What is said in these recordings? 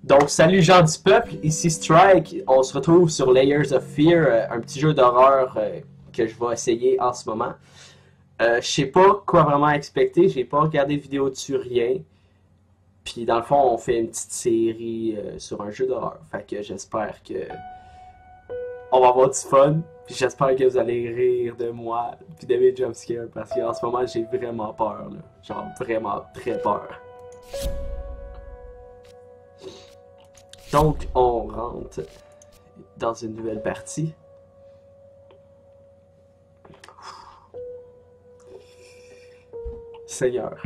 Donc salut gens du peuple, ici Strike, on se retrouve sur Layers of Fear, un petit jeu d'horreur que je vais essayer en ce moment. Je sais pas quoi vraiment expecter, j'ai pas regardé de vidéo dessus, rien. Puis dans le fond on fait une petite série sur un jeu d'horreur, fait que j'espère que on va avoir du fun. Puis j'espère que vous allez rire de moi, puis de mes jumpscares, parce qu'en ce moment j'ai vraiment peur, là. Genre vraiment très peur. Donc, on rentre dans une nouvelle partie. Seigneur,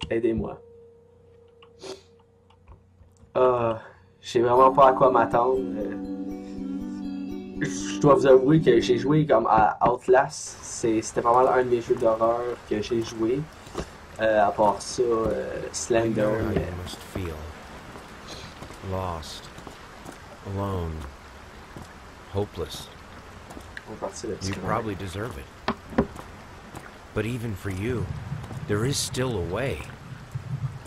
aidez-moi. Je sais vraiment pas à quoi m'attendre. Je dois vous avouer que j'ai joué comme à Outlast. C'était pas mal un de mes jeux d'horreur que j'ai joué. À part ça, Slender. Lost, alone, hopeless. You probably deserve it. But even for you, there is still a way.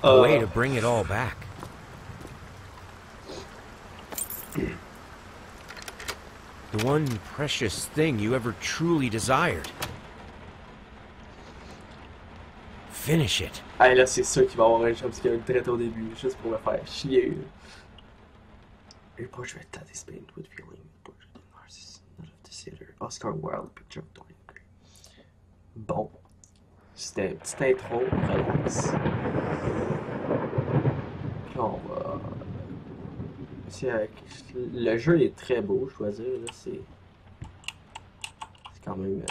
A way to bring it all back. The one precious thing you ever truly desired. Finish it. Ah, là, c'est sûr qu'il va y avoir un jumpscare direct au début, juste pour me faire chier. Your portrait that is painted with feeling, portrait of narcissist, not of the theater, Oscar Wilde, picture of Dorian Gray. Bon, c'était une petite intro, relax. Puis on va... Le jeu est très beau, je dois dire, là, c'est quand même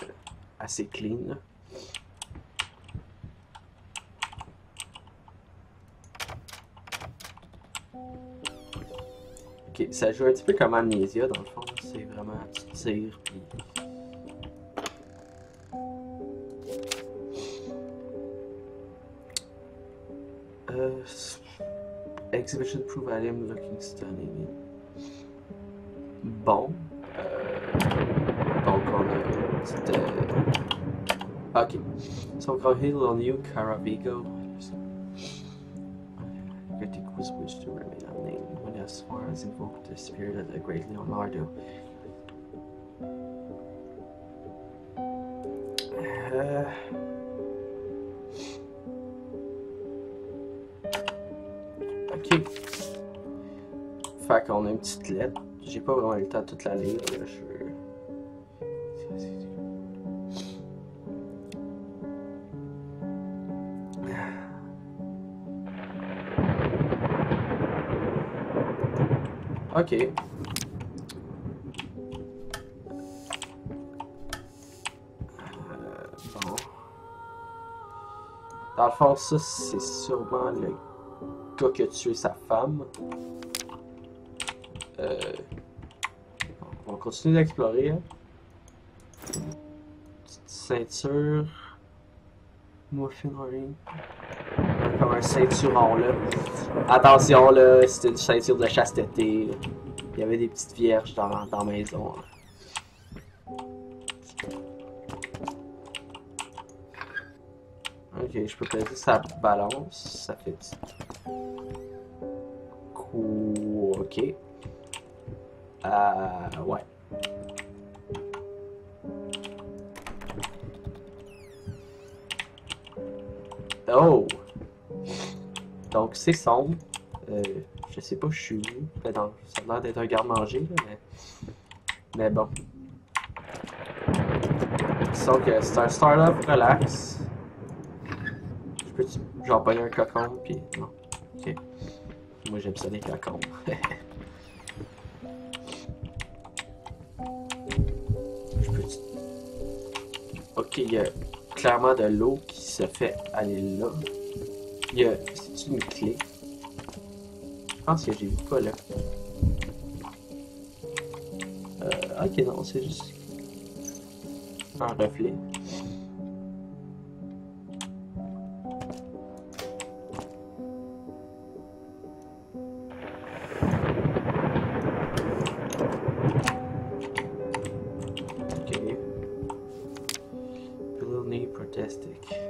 assez clean, là. Ok, ça joue un petit peu comme Amnesia dans le fond, c'est vraiment tu tires puis... Exhibition prove item looking stunning. Bon. Donc on a une petite... Ok. So on heal on you, Caravigo. Criticus wish to remain unnamed when as far as invoked the spirit of the great Leonardo. Ok. Fait qu'on a une petite lettre. J'ai pas vraiment eu le temps de toute la lire. Là. Ok. Bon. Dans le fond, ça, c'est sûrement le gars qui a tué sa femme. On va continuer d'explorer. Hein. Petite ceinture. Muffin ring. Comme un ceinturon là. Attention là, c'était une ceinture de chasteté. Il y avait des petites vierges dans la maison. Ok, je peux peser sa balance. Ça fait... Cool, ok. Ouais. Oh! Donc c'est sombre. Je sais pas, je suis où. Ça a l'air d'être un garde-manger, mais bon. Donc c'est un start-up relax. Je peux genre pogner un cocon, puis non. Ok. Moi j'aime ça les cocons. Je peux... Ok, il y a clairement de l'eau qui se fait aller là. Il y a... C'est une clé. Je pense que j'ai vu pas là. Ok, non, c'est juste un reflet. Ok. Knee prosthetic.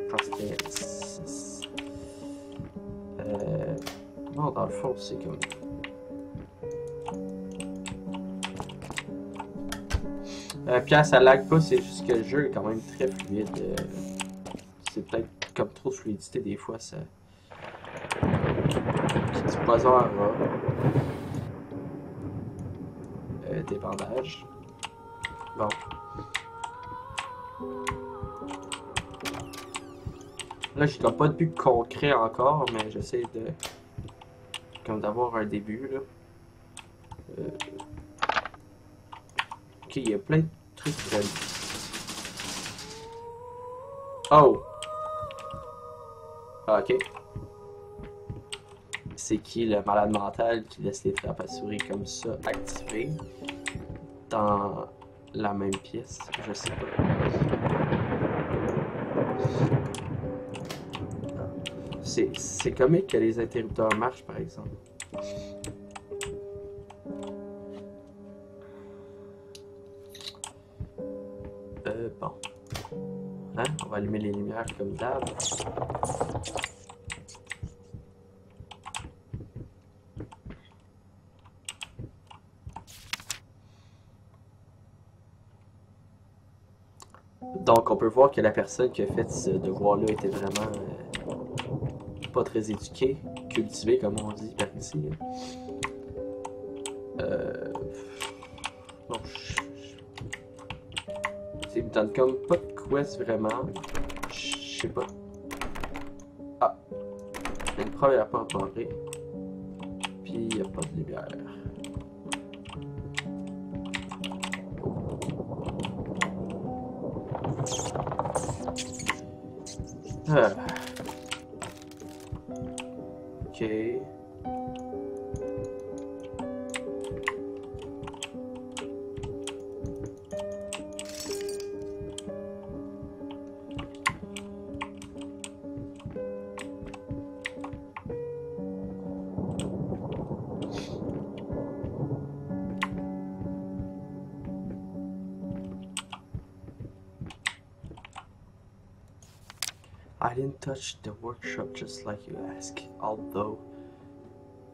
Prosthesis. Non, dans le fond, c'est comme... Puis ça lag pas, c'est juste que le jeu est quand même très fluide. C'est peut-être comme trop de fluidité des fois, ça... Petit poison à rat. Des bandages. Bon. Là, j'ai comme pas de but concret encore, mais j'essaie de... comme d'avoir un début, là. Ok, il y a plein de trucs très... Oh! Ah, ok. C'est qui le malade mental qui laisse les trappes à souris comme ça activées dans la même pièce? Je sais pas. C'est comique que les interrupteurs marchent, par exemple. Bon. Hein? On va allumer les lumières comme d'hab. Donc, on peut voir que la personne qui a fait ce devoir-là était vraiment pas très éduquée, cultivée, comme on dit par ici. Bon, il me donne comme pas de quest vraiment. Je sais pas. Ah! Une première porte barrée. Puis il n'y a pas de lumière. Ah. Ok. I didn't touch the workshop just like you asked, although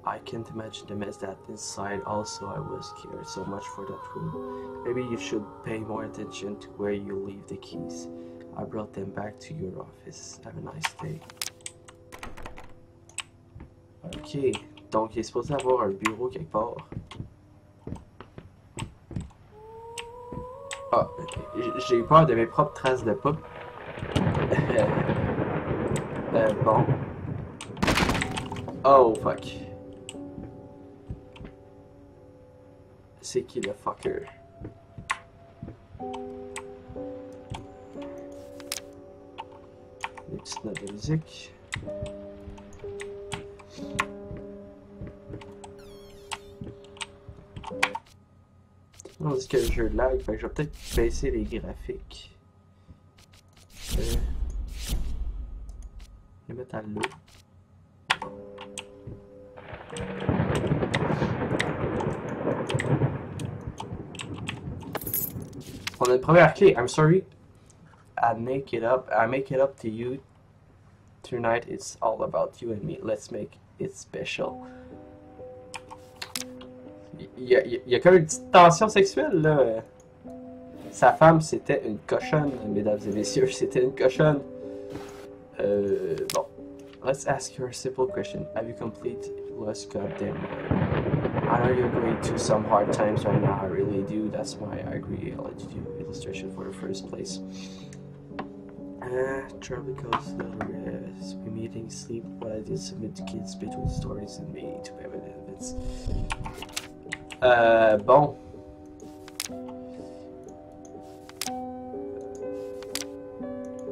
I can't imagine the mess that inside. Also, I was scared so much for that room. Maybe you should pay more attention to where you leave the keys. I brought them back to your office. Have a nice day. Ok, donc il est supposé avoir un bureau quelque part. Ah, j'ai eu peur de mes propres traces de pas. Bon. Oh, fuck. C'est qui le fucker? Des petites notes de musique. On dit que le jeu lag, fait que je vais peut-être baisser les graphiques. Les mettre à l'eau. On a une première clé. I'm sorry. I make it up to you. Tonight it's all about you and me. Let's make it special. Il y a comme une petite tension sexuelle là. Sa femme c'était une cochonne, mesdames et messieurs, c'était une cochonne. Bon. Let's ask her a simple question. Have you completed Lost Goddamn? I know you're going through some hard times right now, I really do. That's why I agree I'll let you do illustration for the first place. Trouble because we meeting sleep, but I did submit to kids between stories and me to evidence. Bon.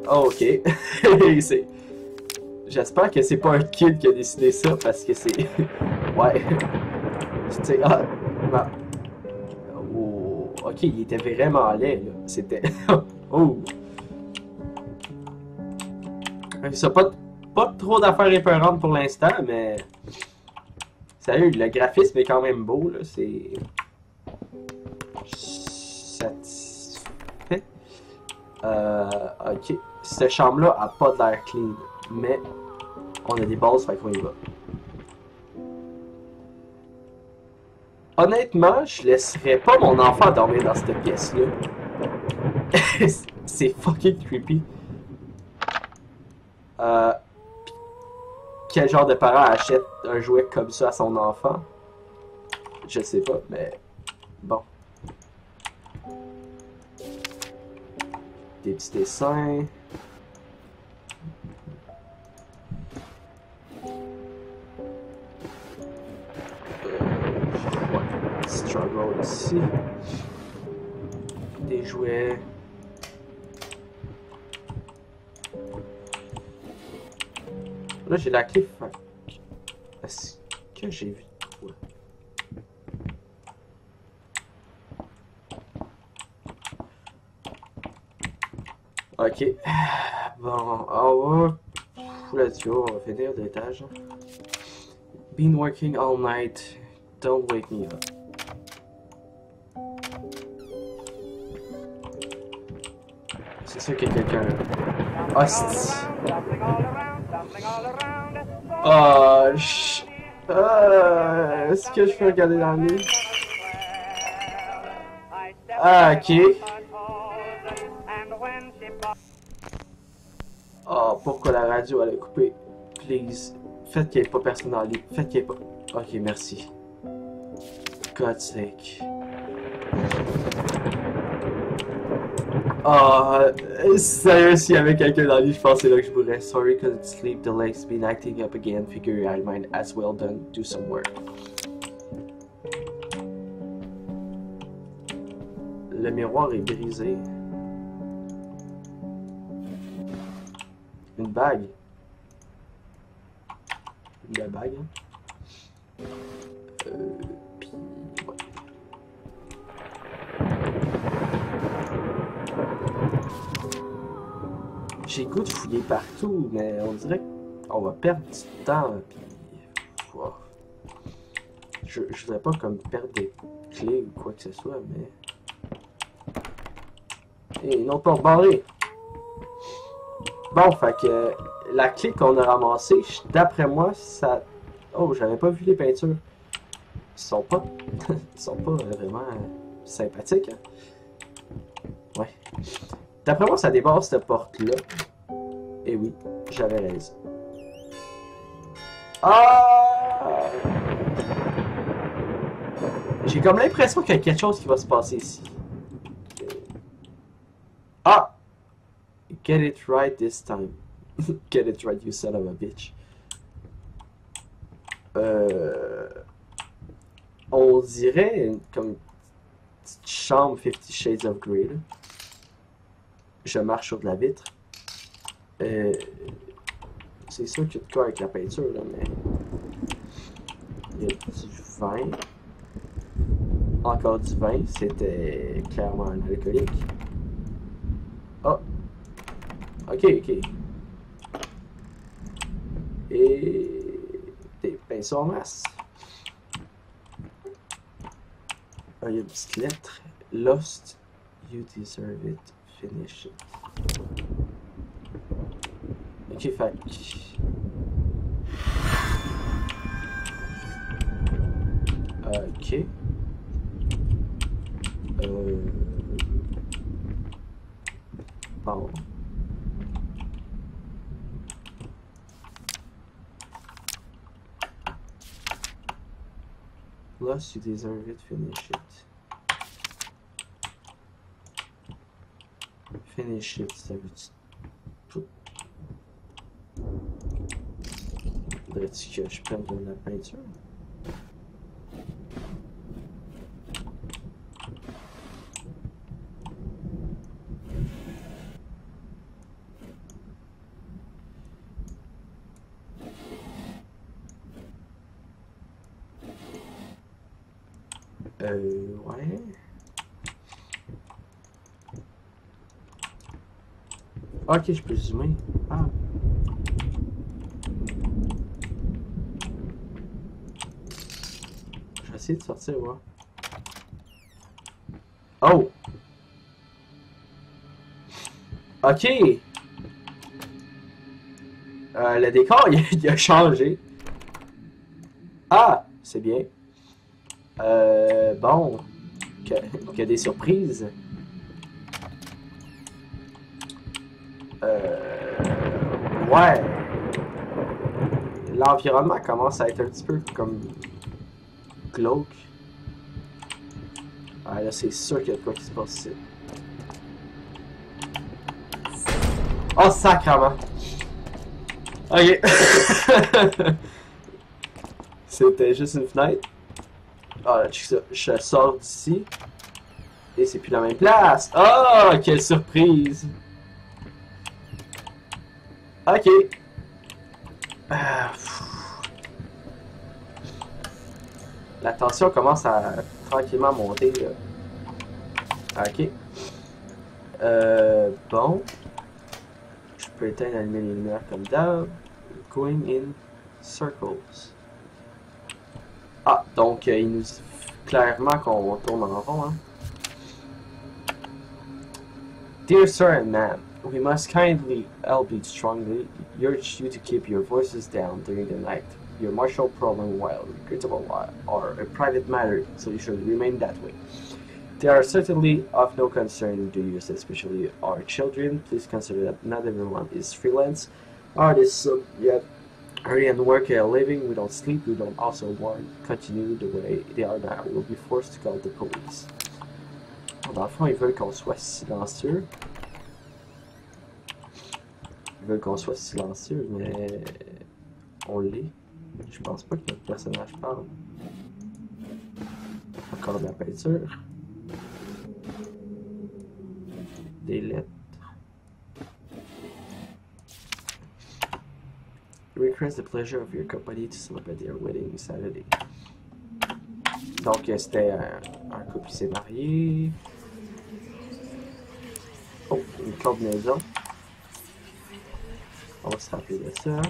Oh, ok. J'espère que c'est pas un kid qui a décidé ça parce que c'est. Ouais. C'était. Ah. Oh. Ok, il était vraiment laid là. C'était. Oh. Ça pas trop d'affaires épeurantes pour l'instant, mais. Sérieux, le graphisme est quand même beau là. C'est. Satisfait. Ok. Cette chambre-là a pas d'air clean, mais on a des bases, fait qu'on y va. Honnêtement, je laisserais pas mon enfant dormir dans cette pièce-là. C'est fucking creepy. Quel genre de parent achète un jouet comme ça à son enfant? Je sais pas, mais bon. Des petits dessins. Ouais. Struggle ici. Des jouets. Là, j'ai la clé. Est-ce que j'ai vu quoi? Ok. Bon, on va. Let's go, on va finir l'étage. Been working all night. Don't wake me up. C'est sûr qu'il y a quelqu'un. Hostie. Oh, est-ce que je peux regarder dans le lit? Ah, ok. Oh, pourquoi la radio elle a coupé? Please. Faites qu'il n'y ait pas personne dans le lit. Faites qu'il n'y ait pas. Ok, merci. God's sake. Oh, sérieux, s'il y avait quelqu'un dans le lit, je pensais là que je mourrais. Sorry, cause it's sleep delay's been acting up again. Figure I might as well do some work. Le miroir est brisé. Une bague. La bague, hein. Puis, ouais. J'ai le goût de fouiller partout, mais on dirait qu'on va perdre du temps. Puis, wow. Je voudrais pas comme perdre des clés ou quoi que ce soit, mais... Et une autre porte barrée. Bon, fait que la clé qu'on a ramassée, d'après moi, ça... Oh, j'avais pas vu les peintures. Ils sont pas vraiment sympathiques, hein? Ouais. D'après moi, ça dépasse cette porte-là. Et oui, j'avais raison. Ah! J'ai comme l'impression qu'il y a quelque chose qui va se passer ici. Ah! Get it right this time. Get it right, you son of a bitch. On dirait comme une petite chambre 50 Shades of Grey. Là. Je marche sur de la vitre. C'est sûr qu'il y a de quoi avec la peinture, là, mais... Il y a du vin. Encore du vin. C'était clairement un alcoolique. Oh! Ok, ok. Et... des pinceaux en masse. Ah, il y a une petite lettre. Lost, you deserve it. Finish it. Ok, fait. Ok. Bon. Lost, you deserve it. Finish it. Finish it, ça veut-tu... Faudrait-tu que je prenne de la peinture? Ouais. Ok, je peux zoomer. Ah. Je vais essayer de sortir, ouais. Oh! Ok. Le décor, il a changé. Ah, c'est bien. Bon. Que des surprises. Ouais. L'environnement commence à être un petit peu comme glauque. Ah là, c'est sûr qu'il y a de quoi qui se passe ici. Oh, sacrement! Ok. C'était juste une fenêtre. Ah, là, check ça. Je sors d'ici. Et c'est plus la même place. Oh, quelle surprise! Ok. La tension commence à tranquillement monter. Là. Ok. Bon. Je peux éteindre, allumer les lumières comme d'hab. Going in circles. Ah, donc il nous dit clairement qu'on tourne en rond. Hein. Dear sir and ma'am, we must kindly, albeit strongly, urge you to keep your voices down during the night. Your martial problem, while regrettable, are a private matter, so you should remain that way. They are certainly of no concern to you, especially our children. Please consider that not everyone is freelance artists, so yet hurry and work a living. We don't sleep, we don't also want continue the way they are now. We'll be forced to call the police. Dans le fond, ils veulent qu'on soit silencieux. Ils veulent qu'on soit silencieux, mais on l'est. Je pense pas que notre personnage parle. Encore de la peinture. Des lettres. Request the pleasure of your company to celebrate their wedding Saturday. Donc c'était un couple qui s'est marié. Oh, une combinaison. On va se rappeler de ça.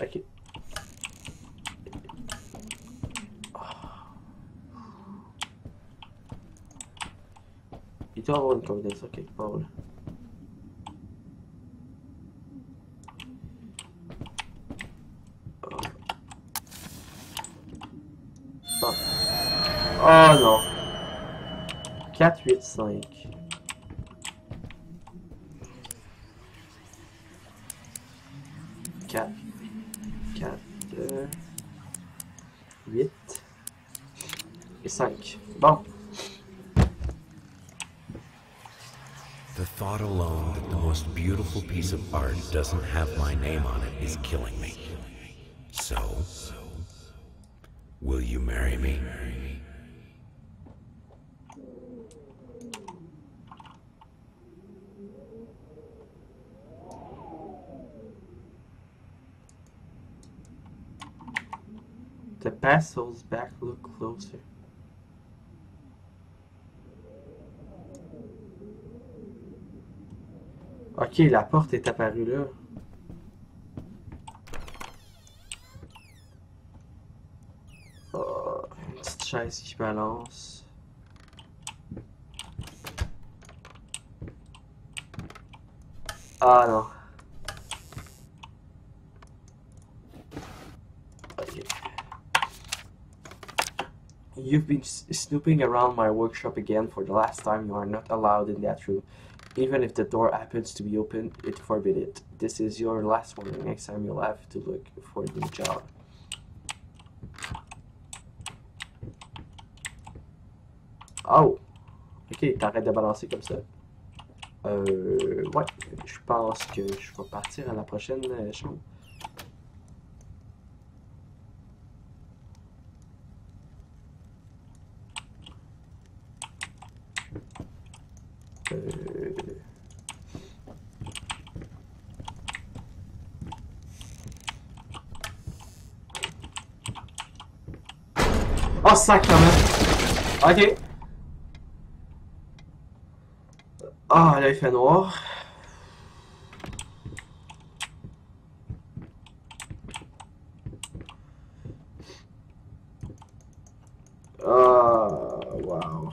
Ok. Il doit y avoir une combinaison quelque part là. Oh non. 4, 8, 5. 4, 8 et 5. Bon. The thought alone that the most beautiful piece of art doesn't have my name on it is killing me. So, will you marry me? The pastels back look closer. Ok, la porte est apparue là. Oh, une petite chaise qui balance. Ah non. Okay. You've been snooping around my workshop again. For the last time, you are not allowed in that room. Even if the door happens to be open, it forbids it. This is your last warning. Next time you'll have to look for a new job. Oh! Ok, t'arrêtes de balancer comme ça. Ouais, je pense que je vais partir à la prochaine chambre. Oh, sacrément! Ok. Ah, là, il fait noir. Ah, wow.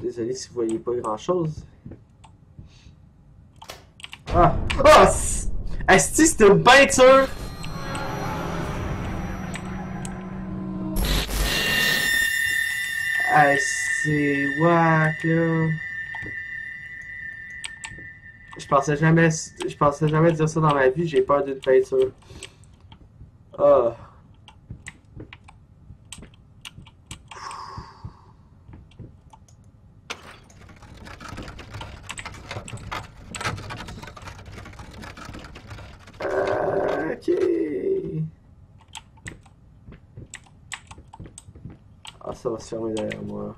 Désolé si vous voyez pas grand chose. Ah! Ah! Est-ce que c'était une peinture? Ah, c'est wack là. Je pensais jamais dire ça dans ma vie, j'ai peur d'une peinture. Ah. Ok. Ah, ça va se fermer derrière moi.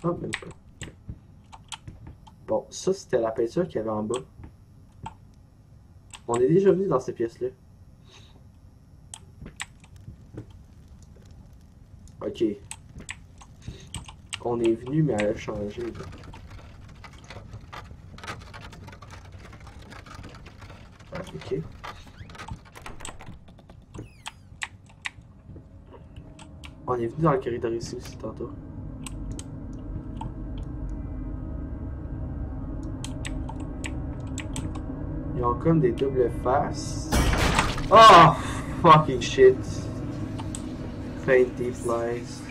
Oh, même pas. Bon, ça c'était la peinture qu'il y avait en bas. On est déjà venu dans ces pièces-là. Ok. On est venu, mais elle a changé. Là. Ah, ok. On est venu dans le corridor ici aussi tantôt. Ils ont comme des doubles faces. Oh! Fucking shit. Fainty flies.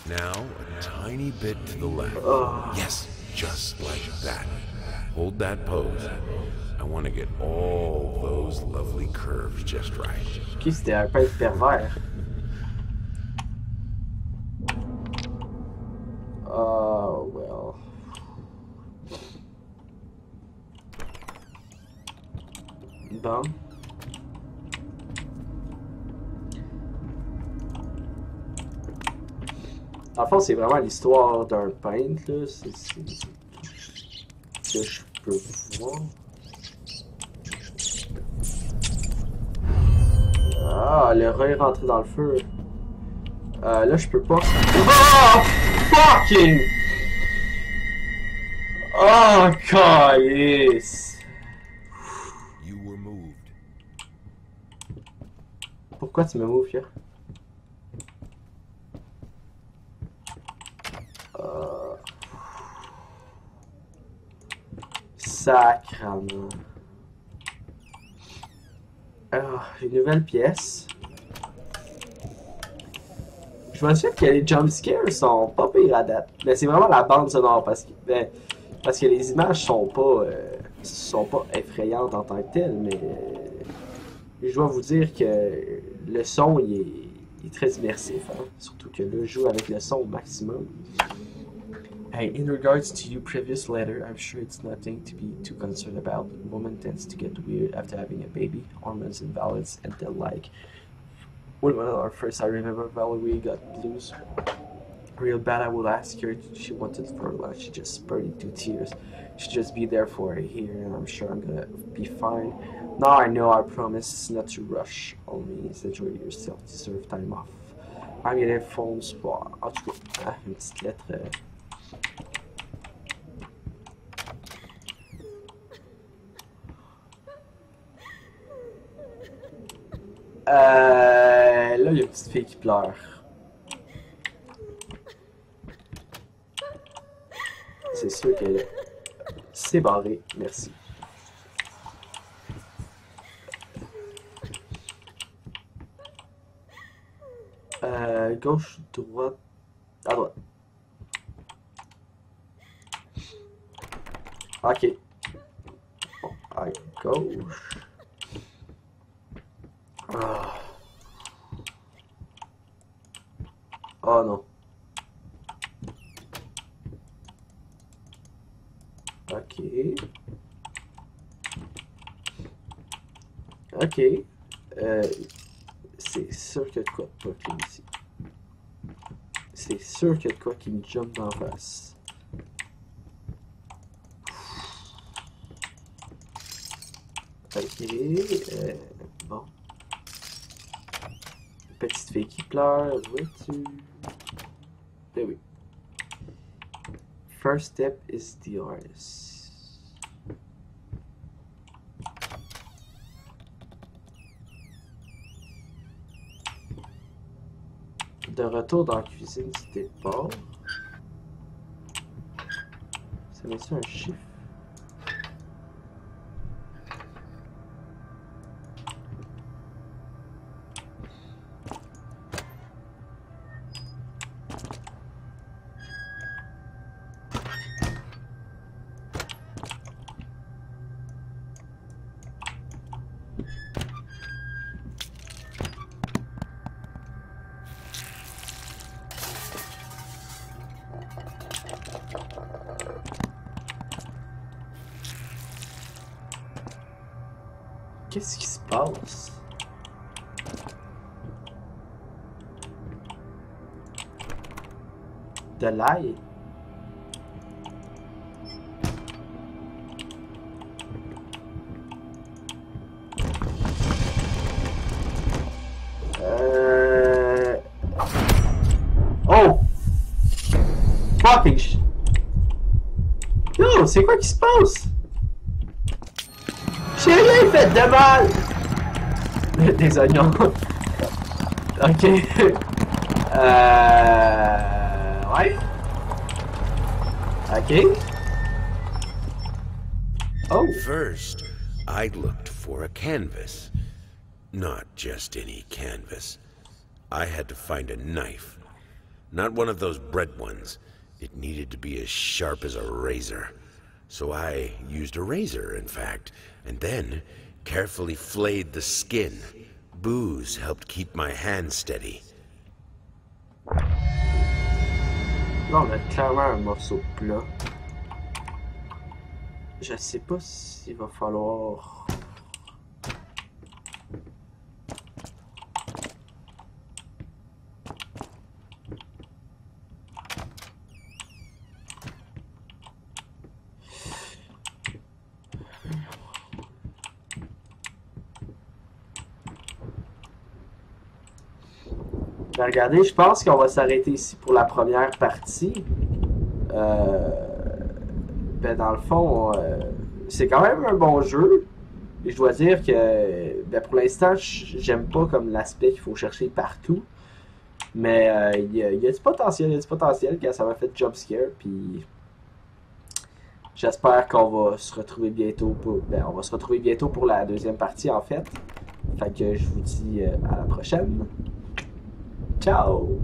Now, a tiny bit to the left. Oh. Yes, just like that. Hold that pose. I want to get all those lovely curves just right. Qui c'était un peintre pervers? Oh, well. Bon. En fait, c'est vraiment l'histoire d'un peintre, là. C'est que je peux voir. Ah, le rat est rentré dans le feu. Là, je peux pas. Oh! Fucking! Oh, calice! Pourquoi tu me moves, Pierre? Sacrement. Une nouvelle pièce. Je me souviens que les jumpscares sont pas pires à date. Mais c'est vraiment la bande sonore parce que les images sont pas effrayantes en tant que telles, mais je dois vous dire que le son il est très immersif, hein? Surtout que là je joue avec le son au maximum. Hey, in regards to your previous letter, I'm sure it's nothing to be too concerned about. Woman tends to get weird after having a baby, hormones imbalance, and the like. When one of our first, I remember Valerie got blues real bad. I would ask her if she wanted for lunch. She just spurted into tears. She'd just be there for her here, and I'm sure I'm gonna be fine. Now I know, I promise not to rush. Always enjoy yourself. Deserve time off. I'm gonna phone spot. En tout cas, une petite lettre. Là, il y a une petite fille qui pleure. C'est sûr qu'elle s'est barrée. Merci. Gauche, droite. À droite. Ok. Bon, à gauche. Ah. Oh non. Ok. Ok. C'est sûr qu'il y a de quoi de pas clean ici. C'est sûr qu'il y a de quoi qui me jump d'en face. Ok. Bon. Petite fille qui pleure, vois-tu? Ben oui. First step is the artist. De retour dans la cuisine du départ. Ça met ça un chiffre. Qu'est-ce qui se passe? De l'ail? Oh! Fucking shit! Yo, c'est quoi qui se passe? J'ai rien fait de mal! Des oignons. Ok. Ouais. Ok. Oh. First, I looked for a canvas. Not just any canvas. I had to find a knife. Not one of those bread ones. It needed to be as sharp as a razor. So I used a razor, in fact, and then carefully flayed the skin. Booze helped keep my hand steady. Là, on a clairement un morceau plat. Je sais pas s'il va falloir... Ben, regardez, je pense qu'on va s'arrêter ici pour la première partie. Ben, dans le fond, c'est quand même un bon jeu. Et je dois dire que ben, pour l'instant, j'aime pas comme l'aspect qu'il faut chercher partout. Mais il y a du potentiel, quand ça m'a fait jump scare. Puis j'espère qu'on va se retrouver bientôt on va se retrouver bientôt pour la deuxième partie en fait. Fait que je vous dis à la prochaine. Ciao!